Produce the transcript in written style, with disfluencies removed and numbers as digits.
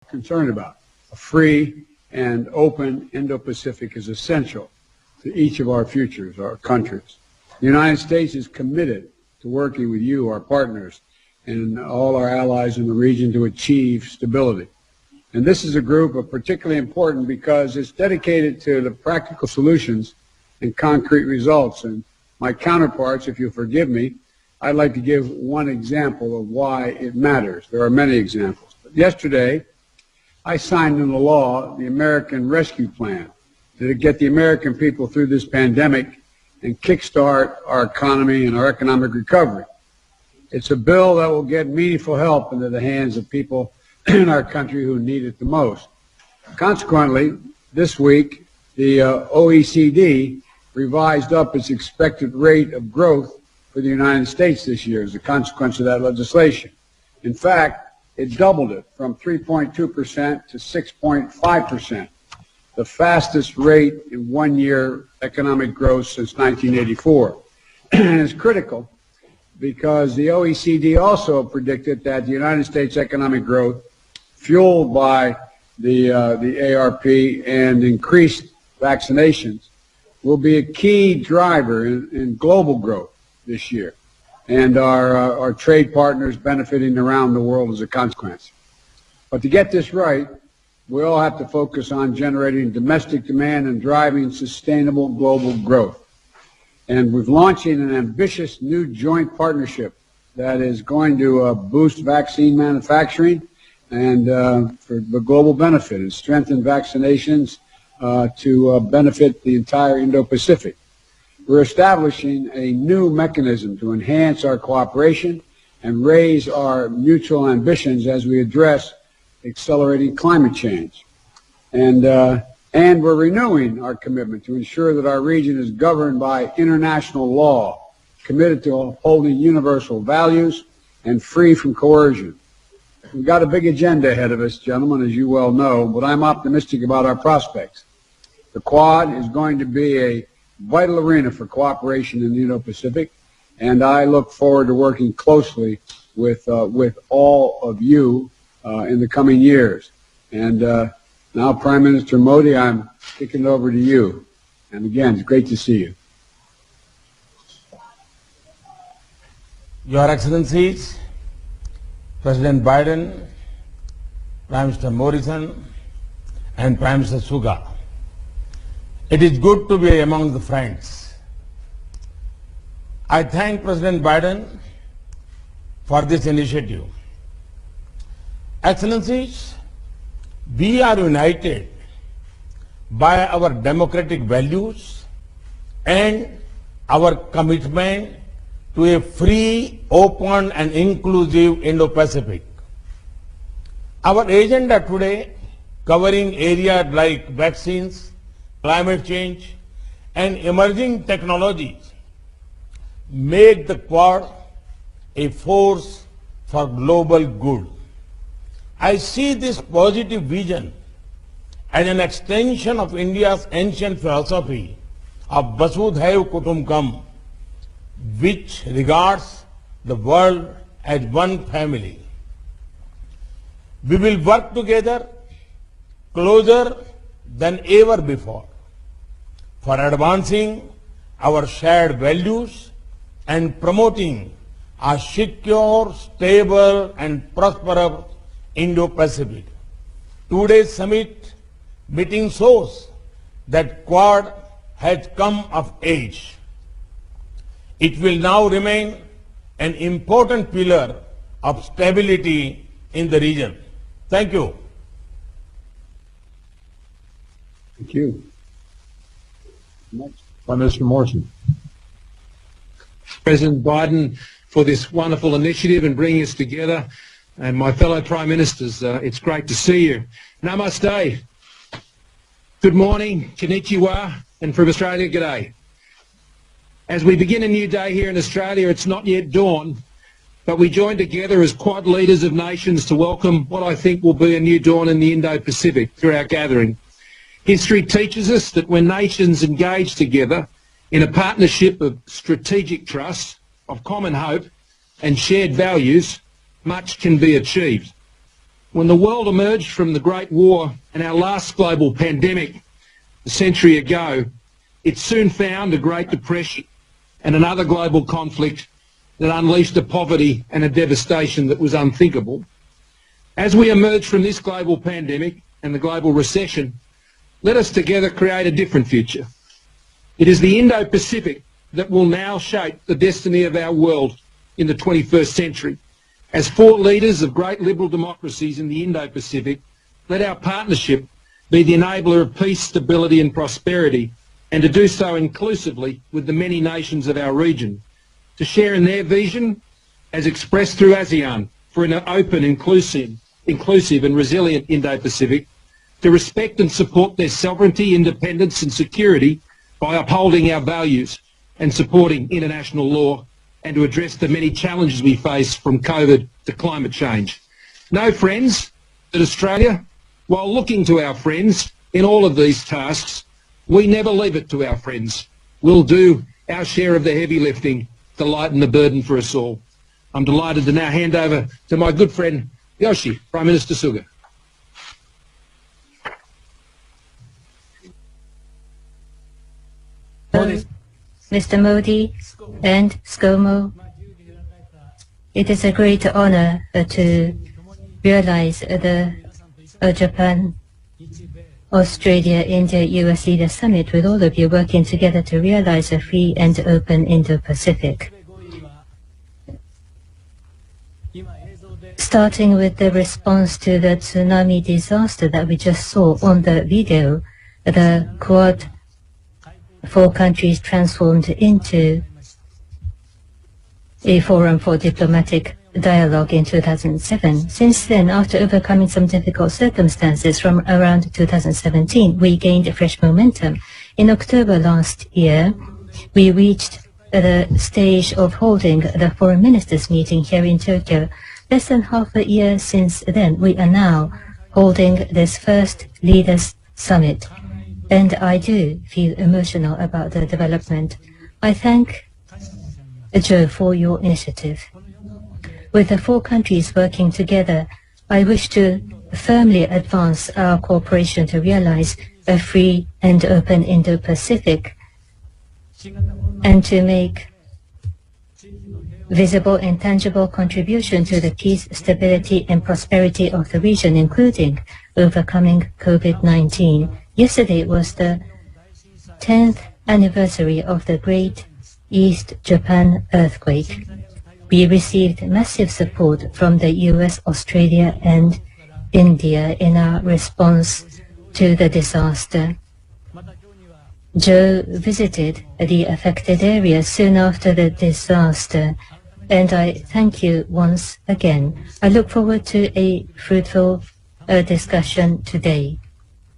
concerned about. A free and open Indo-Pacific is essential to each of our futures, our countries. The United States is committed to working with you, our partners, and all our allies in the region to achieve stability. And this is a group of particularly important because it's dedicated to the practical solutions and concrete results. And my counterparts, if you'll forgive me, I'd like to give one example of why it matters. There are many examples. But yesterday, I signed into law the American Rescue Plan to get the American people through this pandemic and kickstart our economy and our economic recovery. It's a bill that will get meaningful help into the hands of people in our country who need it the most. Consequently, this week, the OECD revised up its expected rate of growth for the United States this year as a consequence of that legislation. In fact, it doubled it from 3.2% to 6.5%, the fastest rate in 1 year economic growth since 1984. And it's critical because the OECD also predicted that the United States economic growth, fueled by the ARP and increased vaccinations, will be a key driver in global growth this year, and our trade partners benefiting around the world as a consequence. But to get this right, we all have to focus on generating domestic demand and driving sustainable global growth. And we're launching an ambitious new joint partnership that is going to boost vaccine manufacturing and for the global benefit and strengthen vaccinations to benefit the entire Indo-Pacific. We're establishing a new mechanism to enhance our cooperation and raise our mutual ambitions as we address accelerating climate change. And we're renewing our commitment to ensure that our region is governed by international law, committed to upholding universal values and free from coercion. We've got a big agenda ahead of us, gentlemen, as you well know, but I'm optimistic about our prospects. The Quad is going to be a vital arena for cooperation in the Indo-Pacific, and I look forward to working closely with all of you in the coming years. And now, Prime Minister Modi, I'm kicking it over to you. And again, it's great to see you. Your Excellencies, President Biden, Prime Minister Morrison, and Prime Minister Suga, it is good to be among the friends. I thank President Biden for this initiative. Excellencies, we are united by our democratic values and our commitment to a free, open and inclusive Indo-Pacific. Our agenda today, covering areas like vaccines, climate change and emerging technologies, make the Quad a force for global good. I see this positive vision as an extension of India's ancient philosophy of Vasudhaiva Kutumbakam, which regards the world as one family. We will work together closer than ever before for advancing our shared values and promoting a secure, stable and prosperous Indo-Pacific. Today's summit meeting shows that Quad has come of age. It will now remain an important pillar of stability in the region. Thank you. Thank you. Next, Prime Minister Morrison. President Biden, for this wonderful initiative and bringing us together. And my fellow Prime Ministers, it's great to see you. Namaste. Good morning, konnichiwa, and from Australia, g'day. As we begin a new day here in Australia, it's not yet dawn, but we join together as Quad leaders of nations to welcome what I think will be a new dawn in the Indo-Pacific through our gathering. History teaches us that when nations engage together in a partnership of strategic trust, of common hope and shared values, much can be achieved. When the world emerged from the Great War and our last global pandemic a century ago, it soon found a Great Depression and another global conflict that unleashed a poverty and a devastation that was unthinkable. As we emerge from this global pandemic and the global recession, let us together create a different future. It is the Indo-Pacific that will now shape the destiny of our world in the 21st century. As four leaders of great liberal democracies in the Indo-Pacific, let our partnership be the enabler of peace, stability and prosperity, and to do so inclusively with the many nations of our region, to share in their vision as expressed through ASEAN for an open, inclusive and resilient Indo-Pacific, to respect and support their sovereignty, independence and security by upholding our values and supporting international law, and to address the many challenges we face from COVID to climate change. Know, friends, that Australia, while looking to our friends in all of these tasks, we never leave it to our friends. We'll do our share of the heavy lifting to lighten the burden for us all. I'm delighted to now hand over to my good friend Yoshi, Prime Minister Suga. Mr. Modi and ScoMo, it is a great honor to realize the Japan, Australia, India, US Leaders Summit with all of you working together to realize a free and open Indo-Pacific. Starting with the response to the tsunami disaster that we just saw on the video, the Quad four countries transformed into a forum for diplomatic dialogue in 2007. Since then, after overcoming some difficult circumstances from around 2017, we gained fresh momentum. In October last year, we reached the stage of holding the foreign ministers meeting here in Tokyo. Less than half a year since then, we are now holding this first leaders summit. And I do feel emotional about the development. I thank Joe for your initiative. With the four countries working together, I wish to firmly advance our cooperation to realize a free and open Indo-Pacific and to make visible and tangible contribution to the peace, stability and prosperity of the region, including overcoming COVID-19. Yesterday was the 10th anniversary of the Great East Japan earthquake. We received massive support from the US, Australia and India in our response to the disaster. Joe visited the affected area soon after the disaster, and I thank you once again. I look forward to a fruitful discussion today.